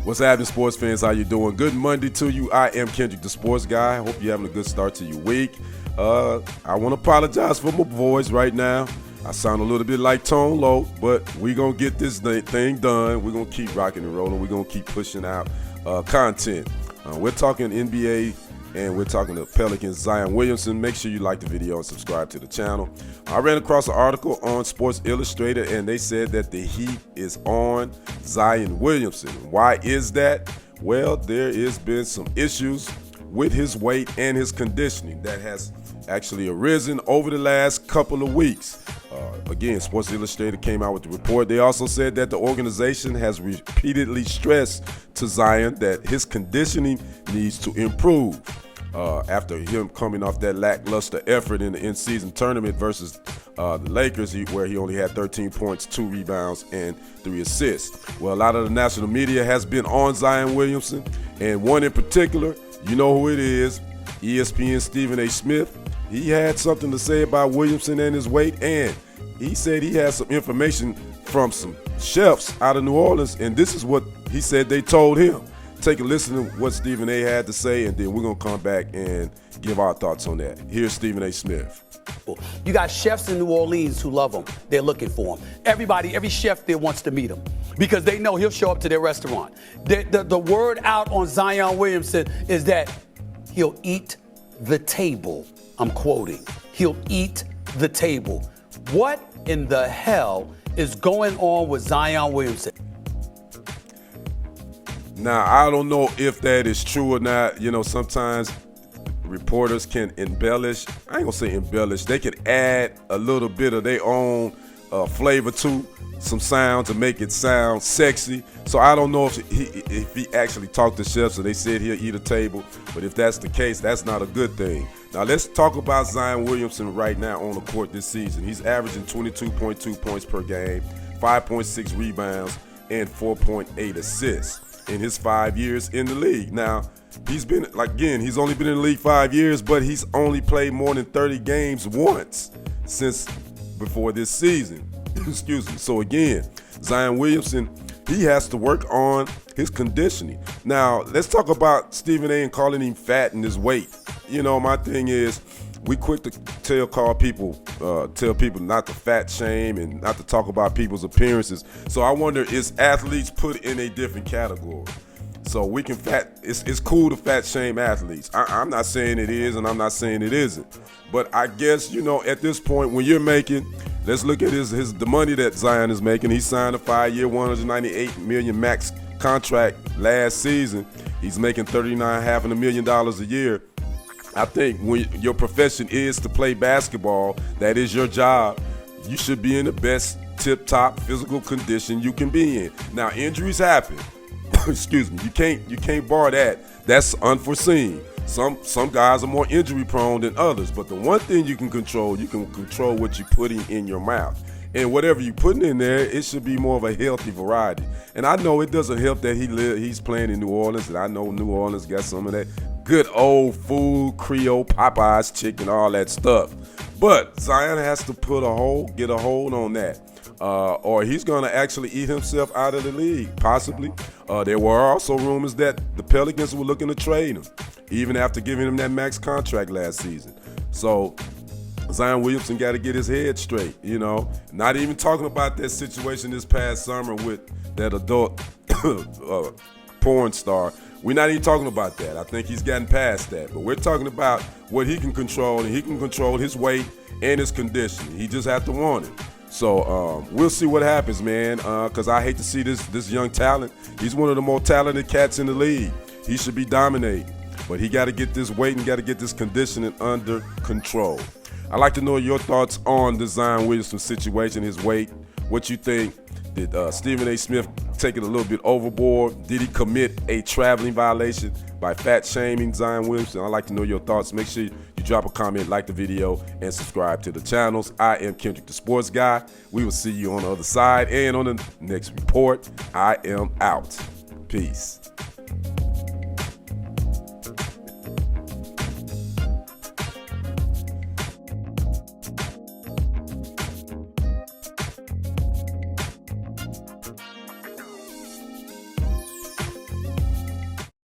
What's happening, sports fans? How you doing? Good Monday to you. I am Kendrick, the sports guy. Hope you're having a good start to your week. I want to apologize for my voice right now. I sound a little bit like Tone Loc, but we're going to get this thing done. We're going to keep rocking and rolling. We're going to keep pushing out content. We're talking NBA, and we're talking to Pelicans, Zion Williamson. Make sure you like the video and subscribe to the channel. I ran across an article on Sports Illustrated, and they said that the heat is on Zion Williamson. Why is that? Well, there has been some issues with his weight and his conditioning that has actually arisen over the last couple of weeks. Again, Sports Illustrated came out with the report. They also said that the organization has repeatedly stressed to Zion that his conditioning needs to improve. After him coming off that lackluster effort in the in-season tournament versus the Lakers, where he only had 13 points, 2 rebounds, and 3 assists. Well, a lot of the national media has been on Zion Williamson, and one in particular, you know who it is, ESPN Stephen A. Smith. He had something to say about Williamson and his weight, and he said he had some information from some chefs out of New Orleans, and this is what he said they told him. Take a listen to what Stephen A. had to say, and then we're going to come back and give our thoughts on that. Here's Stephen A. Smith. You got chefs in New Orleans who love him. They're looking for him. Every chef there wants to meet him because they know he'll show up to their restaurant. The word out on Zion Williamson is that he'll eat the table. I'm quoting. He'll eat the table. What in the hell is going on with Zion Williamson? Now, I don't know if that is true or not. You know, sometimes reporters can embellish. I ain't gonna say embellish. They can add a little bit of their own flavor to some sound to make it sound sexy. So I don't know if he actually talked to chefs and they said he'll eat a table. But if that's the case, that's not a good thing. Now let's talk about Zion Williamson right now on the court this season. He's averaging 22.2 points per game, 5.6 rebounds, and 4.8 assists in his 5 years in the league. Now, he's only been in the league 5 years, but he's only played more than 30 games once since before this season. Excuse me. So again, Zion Williamson, he has to work on his conditioning. Now, let's talk about Stephen A. and calling him fat and his weight. You know, my thing is, we quick to tell people not to fat shame and not to talk about people's appearances. So I wonder, is athletes put in a different category? So we can it's cool to fat shame athletes. I'm not saying it is, and I'm not saying it isn't. But I guess, you know, at this point, when you're making, let's look at the money that Zion is making. He signed a 5-year, $198 million max contract last season. He's making $39.5 million a year. I think when your profession is to play basketball, that is your job, you should be in the best tip-top physical condition you can be in. Now, injuries happen. Excuse me. You can't bar that. That's unforeseen. Some guys are more injury prone than others, but the one thing you can control what you're putting in your mouth. And whatever you're putting in there, it should be more of a healthy variety. And I know it doesn't help that he's playing in New Orleans, and I know New Orleans got some of that good old food, Creole, Popeyes, chicken, all that stuff. But Zion has to get a hold on that. Or he's going to actually eat himself out of the league, possibly. There were also rumors that the Pelicans were looking to trade him, even after giving him that max contract last season. So Zion Williamson got to get his head straight, you know. Not even talking about that situation this past summer with that adult porn star. We're not even talking about that. I think he's gotten past that. But we're talking about what he can control, and he can control his weight and his conditioning. He just has to want it. So we'll see what happens, man, because I hate to see this young talent. He's one of the more talented cats in the league. He should be dominating. But he got to get this weight and got to get this conditioning under control. I'd like to know your thoughts on the Zion Williamson situation, his weight. What you think? Did Stephen A. Smith take it a little bit overboard? Did he commit a traveling violation by fat shaming Zion Williamson? I'd like to know your thoughts. Make sure you drop a comment, like the video, and subscribe to the channels. I am Kendrick, the sports guy. We will see you on the other side and on the next report. I am out. Peace.